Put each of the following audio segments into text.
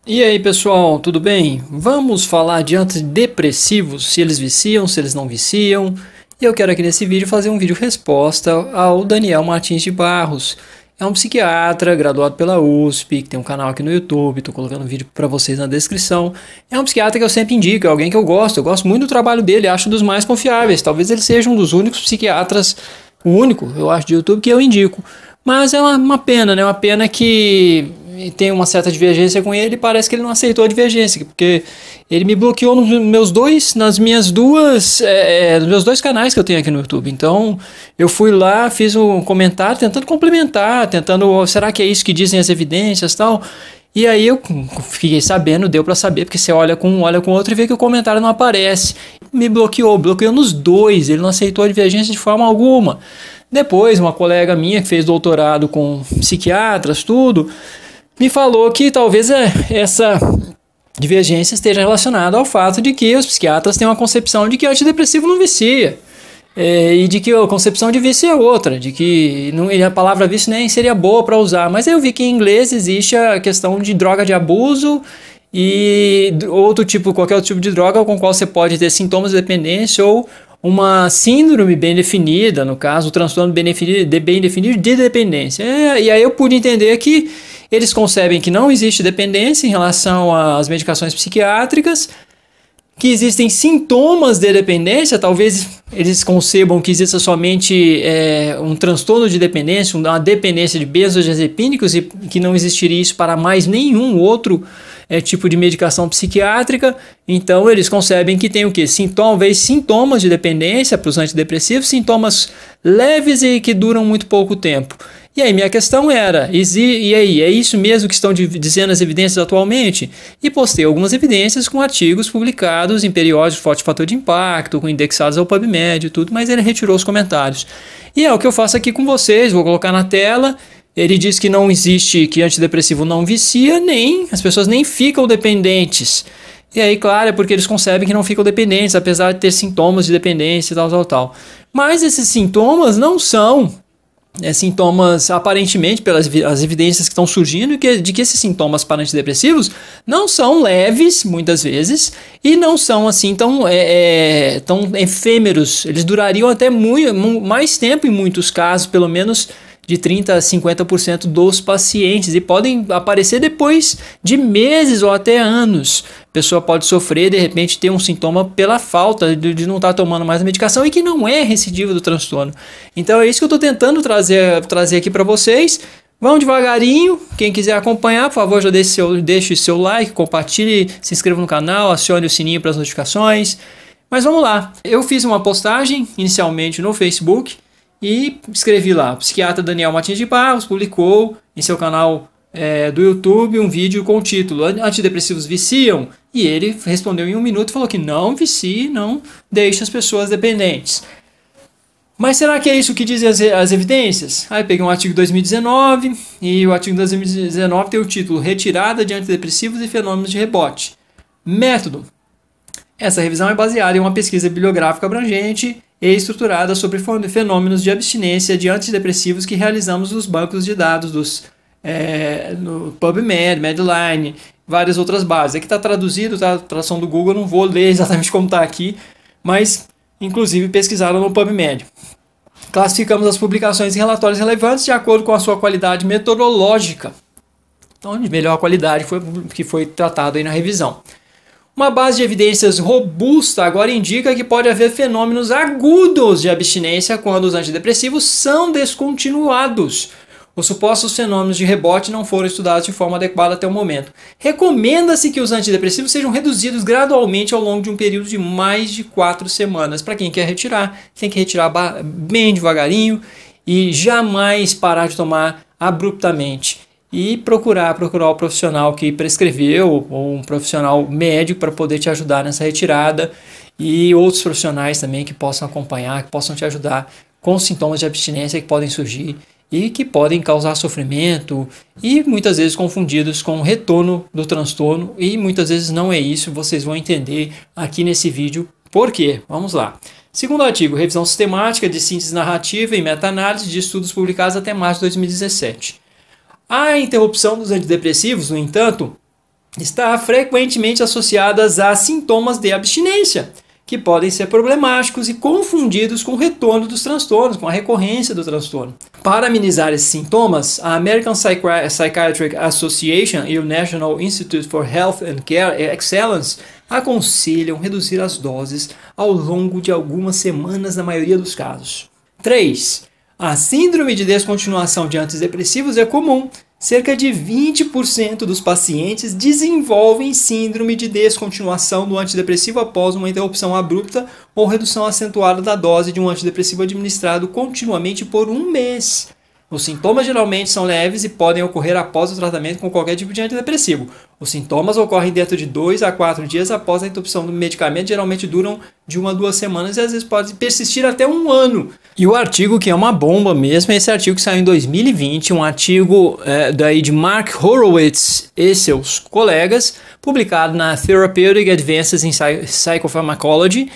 E aí pessoal, tudo bem? Vamos falar de antidepressivos, se eles viciam, se eles não viciam. E eu quero aqui nesse vídeo fazer um vídeo resposta ao Daniel Martins de Barros. É um psiquiatra graduado pela USP, que tem um canal aqui no YouTube, estou colocando um vídeo para vocês na descrição. É um psiquiatra que eu sempre indico, é alguém que eu gosto muito do trabalho dele, acho dos mais confiáveis. Talvez ele seja um dos únicos psiquiatras, o único, eu acho, de YouTube que eu indico. Mas é uma pena, né? Uma pena que tem uma certa divergência com ele e parece que ele não aceitou a divergência, porque ele me bloqueou nos meus dois canais que eu tenho aqui no YouTube. Então eu fui lá, fiz um comentário tentando complementar, será que é isso que dizem as evidências e tal? E aí eu fiquei sabendo, deu pra saber, porque você olha com um, olha com o outro e vê que o comentário não aparece. Me bloqueou nos dois, ele não aceitou a divergência de forma alguma. Depois, uma colega minha que fez doutorado com psiquiatras, tudo, me falou que talvez essa divergência esteja relacionada ao fato de que os psiquiatras têm uma concepção de que antidepressivo não vicia. E de que a concepção de vício é outra, de que a palavra vício nem seria boa para usar. Mas eu vi que em inglês existe a questão de droga de abuso e qualquer outro tipo de droga com qual você pode ter sintomas de dependência ou uma síndrome bem definida, no caso, o transtorno bem definido de dependência. E aí eu pude entender que eles concebem que não existe dependência em relação às medicações psiquiátricas, que existem sintomas de dependência, talvez eles concebam que exista somente um transtorno de dependência, uma dependência de benzodiazepínicos e que não existiria isso para mais nenhum outro tipo de medicação psiquiátrica. Então eles concebem que tem o quê? Talvez sintomas de dependência para os antidepressivos, sintomas leves e que duram muito pouco tempo. E aí minha questão era, e aí, é isso mesmo que estão dizendo as evidências atualmente? E postei algumas evidências com artigos publicados em periódicos de forte fator de impacto, com indexados ao PubMed e tudo, mas ele retirou os comentários. E é o que eu faço aqui com vocês, vou colocar na tela. Ele diz que não existe, que antidepressivo não vicia, as pessoas nem ficam dependentes. E aí, claro, é porque eles concebem que não ficam dependentes, apesar de ter sintomas de dependência e tal. Mas esses sintomas não são sintomas, aparentemente, pelas as evidências que estão surgindo, de que esses sintomas para antidepressivos não são leves, muitas vezes, e não são assim tão efêmeros. Eles durariam até mais tempo em muitos casos, pelo menos de 30% a 50% dos pacientes, e podem aparecer depois de meses ou até anos. A pessoa pode sofrer, de repente ter um sintoma pela falta de não estar tomando mais a medicação e que não é recidiva do transtorno. Então é isso que eu estou tentando trazer aqui para vocês. Vão devagarinho, quem quiser acompanhar, por favor, já deixe seu like, compartilhe, se inscreva no canal, acione o sininho para as notificações. Mas vamos lá, eu fiz uma postagem inicialmente no Facebook, e escrevi lá, o psiquiatra Daniel Martins de Barros publicou em seu canal do YouTube um vídeo com o título Antidepressivos viciam? E ele respondeu em 1 minuto e falou que não vicia, não deixa as pessoas dependentes. Mas será que é isso que dizem as evidências? Aí peguei um artigo de 2019 e o artigo de 2019 tem o título Retirada de antidepressivos e fenômenos de rebote. Método. Essa revisão é baseada em uma pesquisa bibliográfica abrangente e estruturada sobre fenômenos de abstinência de antidepressivos que realizamos nos bancos de dados no PubMed, Medline, várias outras bases. Aqui está traduzido, tá? A tradução do Google, eu não vou ler exatamente como está aqui, mas inclusive pesquisaram no PubMed. Classificamos as publicações em relatórios relevantes de acordo com a sua qualidade metodológica. Então, de melhor qualidade que foi tratado aí na revisão. Uma base de evidências robusta agora indica que pode haver fenômenos agudos de abstinência quando os antidepressivos são descontinuados. Os supostos fenômenos de rebote não foram estudados de forma adequada até o momento. Recomenda-se que os antidepressivos sejam reduzidos gradualmente ao longo de um período de mais de 4 semanas. Para quem quer retirar, tem que retirar bem devagarinho e jamais parar de tomar abruptamente. E procurar o profissional que prescreveu, ou um profissional médico para poder te ajudar nessa retirada, e outros profissionais também que possam acompanhar, que possam te ajudar com sintomas de abstinência que podem surgir e que podem causar sofrimento e muitas vezes confundidos com o retorno do transtorno, e muitas vezes não é isso. Vocês vão entender aqui nesse vídeo por quê. Vamos lá. Segundo artigo, revisão sistemática de síntese narrativa e meta-análise de estudos publicados até março de 2017. A interrupção dos antidepressivos, no entanto, está frequentemente associadas a sintomas de abstinência, que podem ser problemáticos e confundidos com o retorno dos transtornos, com a recorrência do transtorno. Para amenizar esses sintomas, a American Psychiatric Association e o National Institute for Health and Care Excellence aconselham reduzir as doses ao longo de algumas semanas na maioria dos casos. 3. A síndrome de descontinuação de antidepressivos é comum. Cerca de 20% dos pacientes desenvolvem síndrome de descontinuação do antidepressivo após uma interrupção abrupta ou redução acentuada da dose de um antidepressivo administrado continuamente por um mês. Os sintomas geralmente são leves e podem ocorrer após o tratamento com qualquer tipo de antidepressivo. Os sintomas ocorrem dentro de 2 a 4 dias após a interrupção do medicamento, geralmente duram de 1 a 2 semanas e às vezes pode persistir até 1 ano. E o artigo que é uma bomba mesmo é esse artigo que saiu em 2020, um artigo daí de Mark Horowitz e seus colegas, publicado na Therapeutic Advances in Psychopharmacology.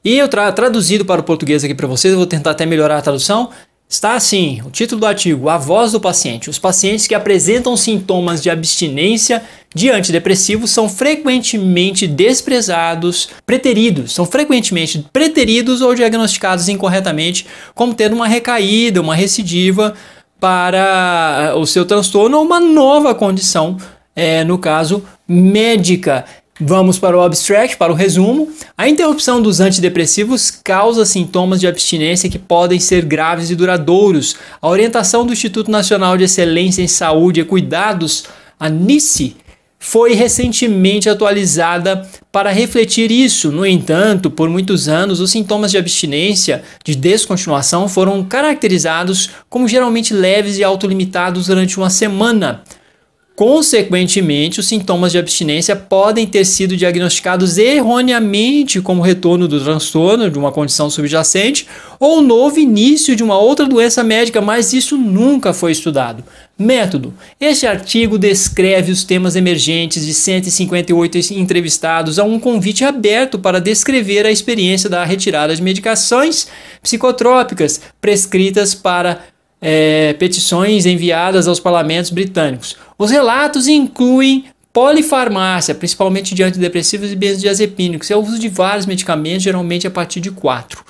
E eu traduzido para o português aqui para vocês, eu vou tentar até melhorar a tradução. Está assim, o título do artigo: A voz do paciente. Os pacientes que apresentam sintomas de abstinência de antidepressivos são frequentemente preteridos ou diagnosticados incorretamente como tendo uma recaída, uma recidiva para o seu transtorno ou uma nova condição, no caso, médica. Vamos para o abstract, para o resumo. A interrupção dos antidepressivos causa sintomas de abstinência que podem ser graves e duradouros. A orientação do Instituto Nacional de Excelência em Saúde e Cuidados, a NICE, foi recentemente atualizada para refletir isso. No entanto, por muitos anos, os sintomas de abstinência, de descontinuação, foram caracterizados como geralmente leves e autolimitados durante uma semana. Consequentemente, os sintomas de abstinência podem ter sido diagnosticados erroneamente como retorno do transtorno de uma condição subjacente ou novo início de uma outra doença médica, mas isso nunca foi estudado. Método. Este artigo descreve os temas emergentes de 158 entrevistados a um convite aberto para descrever a experiência da retirada de medicações psicotrópicas prescritas para petições enviadas aos parlamentos britânicos. Os relatos incluem polifarmácia, principalmente de antidepressivos e benzodiazepínicos, é o uso de vários medicamentos, geralmente a partir de 4.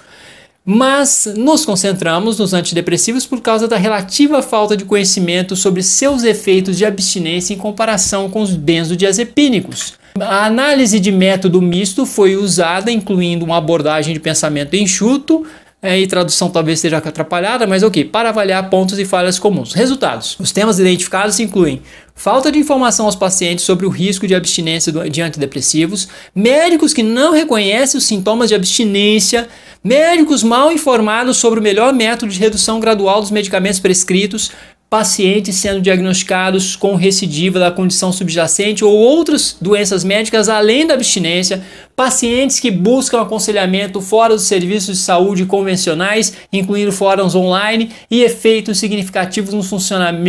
Mas nos concentramos nos antidepressivos por causa da relativa falta de conhecimento sobre seus efeitos de abstinência em comparação com os benzodiazepínicos. A análise de método misto foi usada, incluindo uma abordagem de pensamento enxuto, e tradução talvez esteja atrapalhada, mas ok, para avaliar pontos e falhas comuns. Resultados. Os temas identificados incluem falta de informação aos pacientes sobre o risco de abstinência de antidepressivos, médicos que não reconhecem os sintomas de abstinência, médicos mal informados sobre o melhor método de redução gradual dos medicamentos prescritos, pacientes sendo diagnosticados com recidiva da condição subjacente ou outras doenças médicas além da abstinência, pacientes que buscam aconselhamento fora dos serviços de saúde convencionais, incluindo fóruns online, e efeitos significativos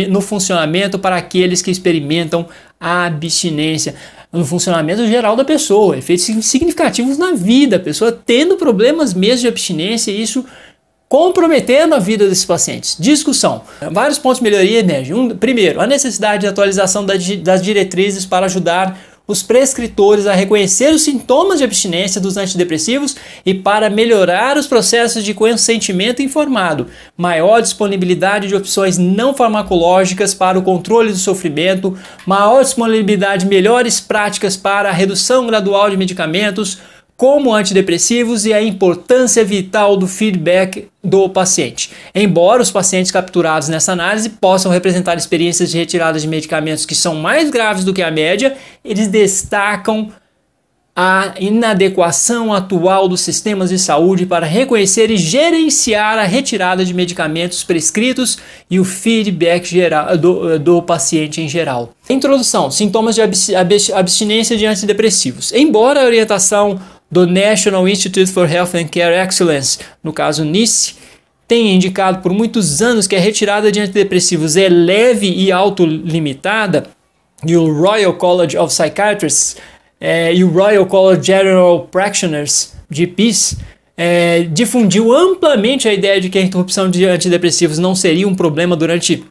no funcionamento para aqueles que experimentam a abstinência. No funcionamento geral da pessoa, efeitos significativos na vida, a pessoa tendo problemas mesmo de abstinência, e isso comprometendo a vida desses pacientes. Discussão. Vários pontos de melhoria emergem. Primeiro, a necessidade de atualização das diretrizes para ajudar os prescritores a reconhecer os sintomas de abstinência dos antidepressivos e para melhorar os processos de consentimento informado. Maior disponibilidade de opções não farmacológicas para o controle do sofrimento, maior disponibilidade de melhores práticas para a redução gradual de medicamentos, como antidepressivos, e a importância vital do feedback do paciente. Embora os pacientes capturados nessa análise possam representar experiências de retirada de medicamentos que são mais graves do que a média, eles destacam a inadequação atual dos sistemas de saúde para reconhecer e gerenciar a retirada de medicamentos prescritos e o feedback geral do paciente em geral. Introdução: sintomas de abstinência de antidepressivos. Embora a orientação do National Institute for Health and Care Excellence, no caso NICE, tenha indicado por muitos anos que a retirada de antidepressivos é leve e autolimitada, e o Royal College of Psychiatrists e o Royal College of General Practitioners, GPs, difundiu amplamente a ideia de que a interrupção de antidepressivos não seria um problema durante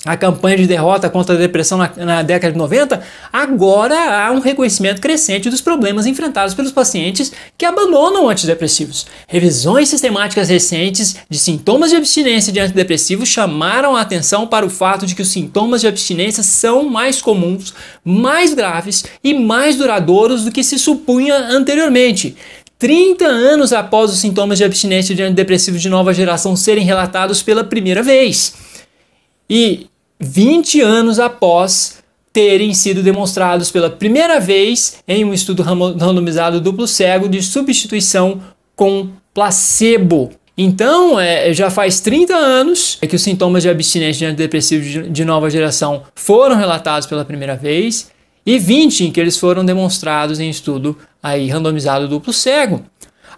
a campanha de derrota contra a depressão na década de 90, agora há um reconhecimento crescente dos problemas enfrentados pelos pacientes que abandonam antidepressivos. Revisões sistemáticas recentes de sintomas de abstinência de antidepressivos chamaram a atenção para o fato de que os sintomas de abstinência são mais comuns, mais graves e mais duradouros do que se supunha anteriormente. 30 anos após os sintomas de abstinência de antidepressivos de nova geração serem relatados pela primeira vez. E 20 anos após terem sido demonstrados pela primeira vez em um estudo randomizado duplo cego de substituição com placebo. Então, já faz 30 anos que os sintomas de abstinência de antidepressivos de nova geração foram relatados pela primeira vez e 20 em que eles foram demonstrados em estudo aí randomizado duplo cego.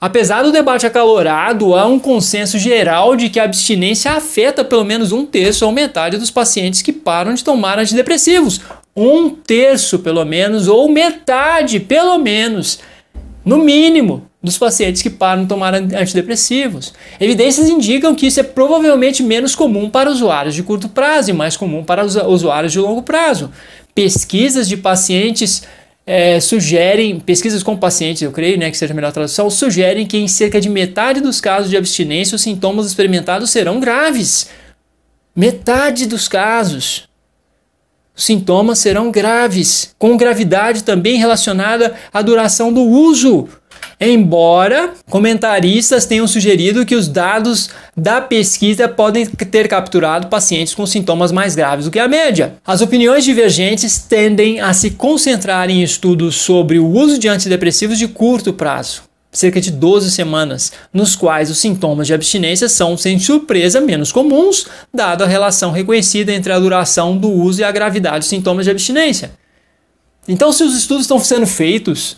Apesar do debate acalorado, há um consenso geral de que a abstinência afeta pelo menos 1/3 ou metade dos pacientes que param de tomar antidepressivos. 1/3 pelo menos, ou metade pelo menos, no mínimo, dos pacientes que param de tomar antidepressivos. Evidências indicam que isso é provavelmente menos comum para usuários de curto prazo e mais comum para usuários de longo prazo. Pesquisas de pacientes pesquisas com pacientes, eu creio, que seja a melhor tradução, sugerem que em cerca de metade dos casos de abstinência os sintomas experimentados serão graves. Metade dos casos. Os sintomas serão graves, com gravidade também relacionada à duração do uso. Embora comentaristas tenham sugerido que os dados da pesquisa podem ter capturado pacientes com sintomas mais graves do que a média. As opiniões divergentes tendem a se concentrar em estudos sobre o uso de antidepressivos de curto prazo, cerca de 12 semanas, nos quais os sintomas de abstinência são, sem surpresa, menos comuns, dada a relação reconhecida entre a duração do uso e a gravidade dos sintomas de abstinência. Então, se os estudos estão sendo feitos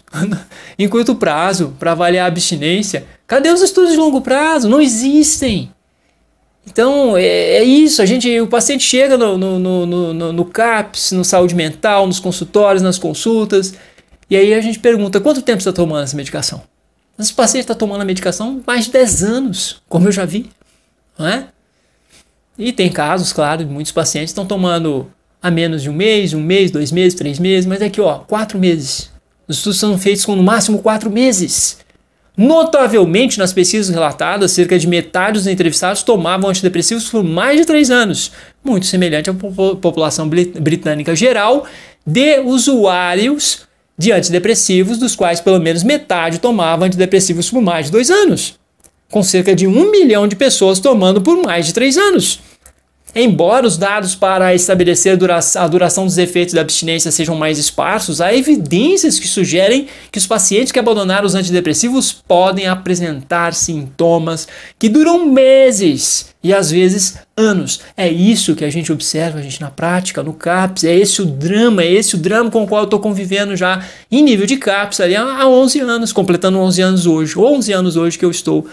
em curto prazo para avaliar a abstinência, cadê os estudos de longo prazo? Não existem. Então, é isso. O paciente chega no CAPS, no saúde mental, nos consultórios, nas consultas, e aí a gente pergunta, quanto tempo você está tomando essa medicação? Esse paciente está tomando a medicação há mais de 10 anos, como eu já vi. Não é? E tem casos, claro, de muitos pacientes estão tomando há menos de um mês, 2 meses, 3 meses, mas aqui 4 meses. Os estudos são feitos com no máximo 4 meses. Notavelmente, nas pesquisas relatadas, cerca de metade dos entrevistados tomavam antidepressivos por mais de 3 anos, muito semelhante à população britânica geral de usuários de antidepressivos, dos quais pelo menos metade tomava antidepressivos por mais de 2 anos, com cerca de 1 milhão de pessoas tomando por mais de 3 anos. Embora os dados para estabelecer a duração dos efeitos da abstinência sejam mais esparsos, há evidências que sugerem que os pacientes que abandonaram os antidepressivos podem apresentar sintomas que duram meses e às vezes anos. É isso que a gente observa, na prática, no CAPS, é esse o drama com o qual eu estou convivendo já em nível de CAPS ali há 11 anos, completando 11 anos hoje que eu estou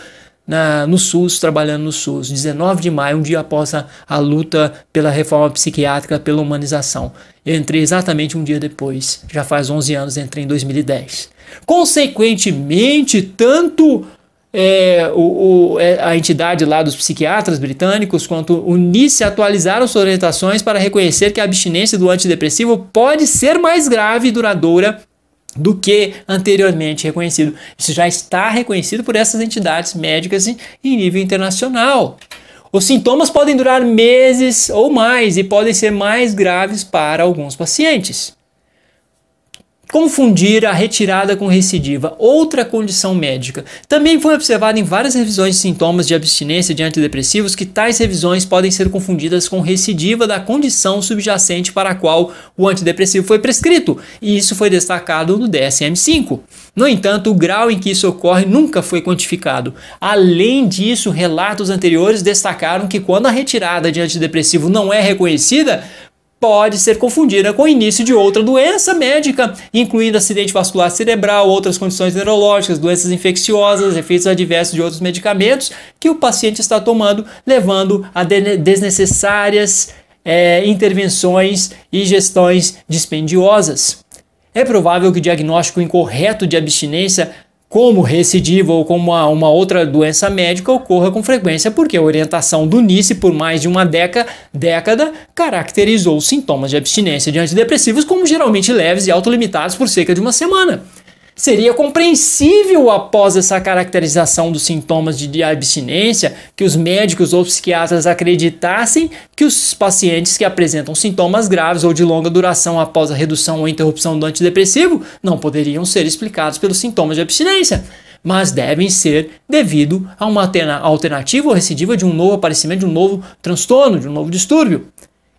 no SUS, trabalhando no SUS, 19 de maio, um dia após a luta pela reforma psiquiátrica, pela humanização. Eu entrei exatamente um dia depois, já faz 11 anos, entrei em 2010. Consequentemente, tanto a entidade lá dos psiquiatras britânicos quanto o NICE atualizaram suas orientações para reconhecer que a abstinência do antidepressivo pode ser mais grave e duradoura do que anteriormente reconhecido. Isso já está reconhecido por essas entidades médicas em nível internacional. Os sintomas podem durar meses ou mais e podem ser mais graves para alguns pacientes. Confundir a retirada com recidiva, outra condição médica. Também foi observado em várias revisões de sintomas de abstinência de antidepressivos que tais revisões podem ser confundidas com recidiva da condição subjacente para a qual o antidepressivo foi prescrito, e isso foi destacado no DSM-5. No entanto, o grau em que isso ocorre nunca foi quantificado. Além disso, relatos anteriores destacaram que quando a retirada de antidepressivo não é reconhecida, pode ser confundida com o início de outra doença médica, incluindo acidente vascular cerebral, outras condições neurológicas, doenças infecciosas, efeitos adversos de outros medicamentos que o paciente está tomando, levando a desnecessárias intervenções e gestões dispendiosas. É provável que o diagnóstico incorreto de abstinência como recidiva ou como uma outra doença médica ocorra com frequência, porque a orientação do NICE por mais de uma década caracterizou os sintomas de abstinência de antidepressivos como geralmente leves e autolimitados por cerca de uma semana. Seria compreensível, após essa caracterização dos sintomas de abstinência, que os médicos ou psiquiatras acreditassem que os pacientes que apresentam sintomas graves ou de longa duração após a redução ou interrupção do antidepressivo não poderiam ser explicados pelos sintomas de abstinência, mas devem ser devido a uma alternativa ou recidiva de um novo aparecimento, de um novo transtorno, de um novo distúrbio.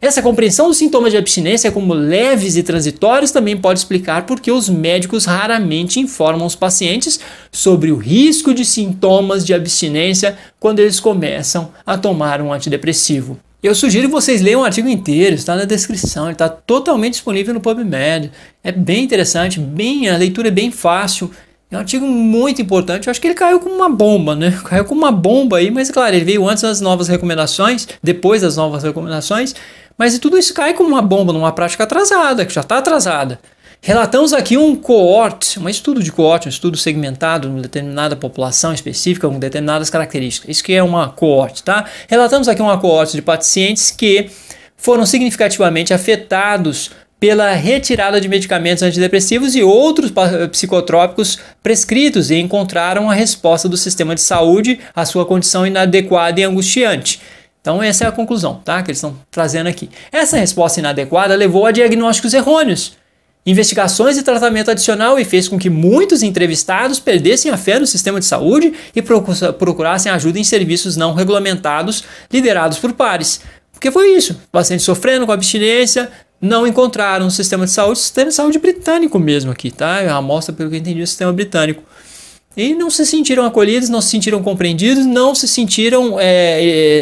Essa compreensão dos sintomas de abstinência como leves e transitórios também pode explicar por que os médicos raramente informam os pacientes sobre o risco de sintomas de abstinência quando eles começam a tomar um antidepressivo. Eu sugiro que vocês leiam o artigo inteiro, está na descrição, ele está totalmente disponível no PubMed. É bem interessante, a leitura é bem fácil. É um artigo muito importante, eu acho que ele caiu como uma bomba, né? Caiu como uma bomba aí, mas claro, ele veio antes das novas recomendações, depois das novas recomendações, mas tudo isso cai como uma bomba numa prática atrasada, que já está atrasada. Relatamos aqui um estudo de coorte, um estudo segmentado em determinada população específica com determinadas características. Isso que é uma coorte, tá? Relatamos aqui uma coorte de pacientes que foram significativamente afetados pela retirada de medicamentos antidepressivos e outros psicotrópicos prescritos e encontraram a resposta do sistema de saúde à sua condição inadequada e angustiante. Então essa é a conclusão, tá, que eles estão trazendo aqui. Essa resposta inadequada levou a diagnósticos errôneos, investigações e tratamento adicional e fez com que muitos entrevistados perdessem a fé no sistema de saúde e procurassem ajuda em serviços não regulamentados liderados por pares. Porque foi isso, pacientes sofrendo com abstinência, não encontraram o sistema de saúde britânico mesmo aqui, tá? É uma amostra, pelo que eu entendi, o sistema britânico. E não se sentiram acolhidos, não se sentiram compreendidos, não se sentiram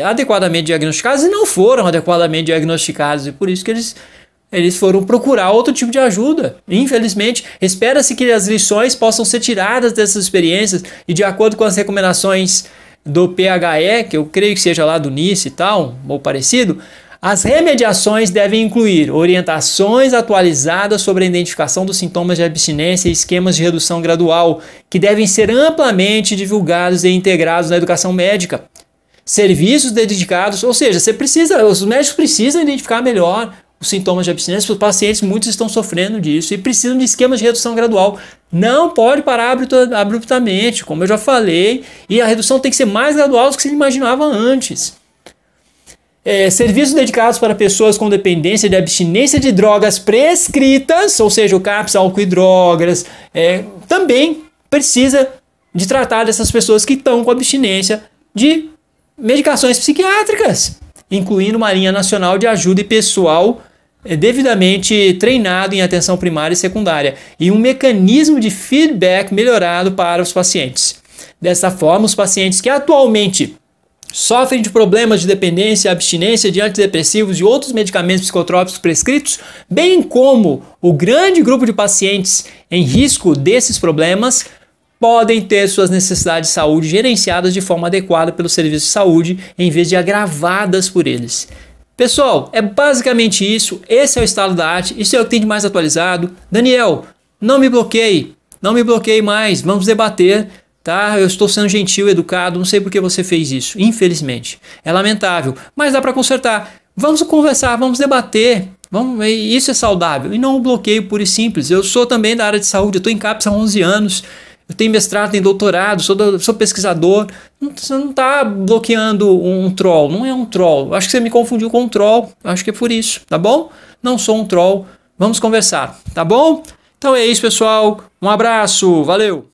adequadamente diagnosticados e não foram adequadamente diagnosticados. E por isso que eles foram procurar outro tipo de ajuda. Infelizmente, espera-se que as lições possam ser tiradas dessas experiências e de acordo com as recomendações do PHE, que eu creio que seja lá do NICE e tal, ou parecido, as remediações devem incluir orientações atualizadas sobre a identificação dos sintomas de abstinência e esquemas de redução gradual, que devem ser amplamente divulgados e integrados na educação médica. Serviços dedicados, ou seja, os médicos precisam identificar melhor os sintomas de abstinência, porque os pacientes, muitos estão sofrendo disso e precisam de esquemas de redução gradual. Não pode parar abruptamente, como eu já falei, e a redução tem que ser mais gradual do que se imaginava antes. Serviços dedicados para pessoas com dependência de abstinência de drogas prescritas, ou seja, o CAPS, álcool e drogas, também precisa de tratar dessas pessoas que estão com abstinência de medicações psiquiátricas, incluindo uma linha nacional de ajuda e pessoal devidamente treinado em atenção primária e secundária e um mecanismo de feedback melhorado para os pacientes. Dessa forma, os pacientes que atualmente sofrem de problemas de dependência e abstinência de antidepressivos e outros medicamentos psicotrópicos prescritos, bem como o grande grupo de pacientes em risco desses problemas, podem ter suas necessidades de saúde gerenciadas de forma adequada pelo serviço de saúde, em vez de agravadas por eles. Pessoal, é basicamente isso. Esse é o estado da arte, isso é o que tem de mais atualizado. Daniel, não me bloqueie mais, vamos debater. Tá? Eu estou sendo gentil, educado, não sei por que você fez isso, infelizmente. É lamentável, mas dá para consertar. Vamos conversar, vamos debater. Isso é saudável. E não um bloqueio puro e simples. Eu sou também da área de saúde, eu estou em CAPS há 11 anos. Eu tenho mestrado, tenho doutorado, sou pesquisador. Você não está bloqueando um troll, não é um troll. Acho que você me confundiu com um troll, acho que é por isso, tá bom? Não sou um troll, vamos conversar, tá bom? Então é isso, pessoal. Um abraço, valeu!